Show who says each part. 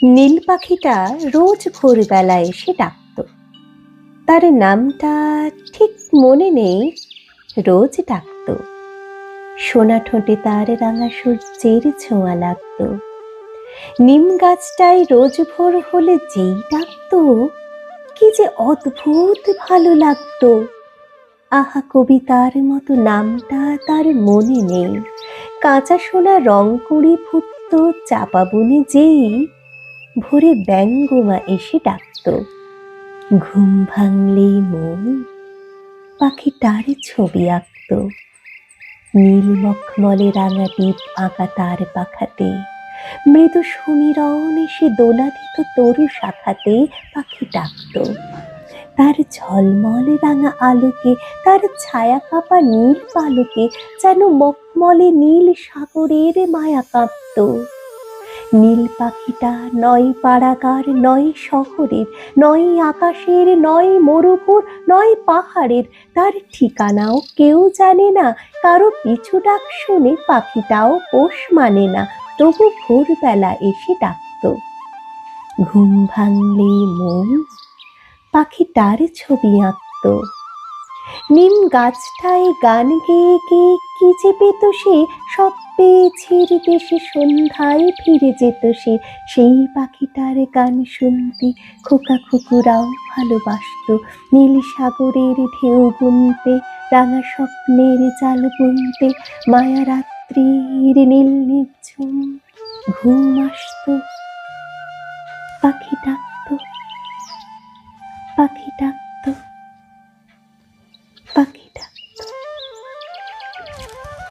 Speaker 1: নীল পাখিটা রোজ ভোরবেলা এসে ডাকতো। তার নামটা ঠিক মনে নেই, রোজ ডাকতো। সোনা ঠোঁটে তার রাঙা সূর্যের ছোঁয়া লাগতো। নিম গাছটায় রোজ ভোর হলে যেই ডাকতো, কি যে অদ্ভুত ভালো লাগতো। আহা, কবিতার মতো নামটা তার মনে নেই। কাঁচা সোনা রং কুড়ি ফুটতো চাপা বনে যেই, ভোরে ব্যঙ্গমা এসে ডাকতো। ঘুম ভাঙলেই মন পাখিটার ছবি আঁকতো। নীল মখমলে রাঙা টিপ আঁকা তার পাখাতে, মৃদু সমীরণ এসে দোলা দিত তরু শাখাতে। পাখি ডাকতো। তার ঝলমল রাঙা আলোকে, তার ছায়া কাপা নীল পালকে যেন মখমলে নীল সাগরের মায়া কাঁপতো। নীল পাখিটা নয় পাড়াগার, নয় শহরের, নয় আকাশের, নয় মরুভূর, নয় পাহাড়ের। তার ঠিকানাও কেউ জানে না, কারো পিছু ডাক শুনে পাখিটাও পোষ মানে না, তবু ভোরবেলা এসে ডাকতো। ঘুম ভাঙলে মন পাখিটার ছবি আঁকতো। নিম গাছটায় গান গেয়ে গেয়ে কি যে পেত সে, সব পেয়ে ঝির দেশে সন্ধ্যায় ফিরে যেত সে। সেই পাখিটার গান শুনতে খোকা খুকুরাও ভালোবাসতো। নীল সাগরের ঢেউ গুনতে, রাঙা স্বপ্নের জাল বুনতে, মায়া রাত্রির নীল নিঝুম ঘুম আসতো। পাখি ডাকতো, পাখি ডাকতো।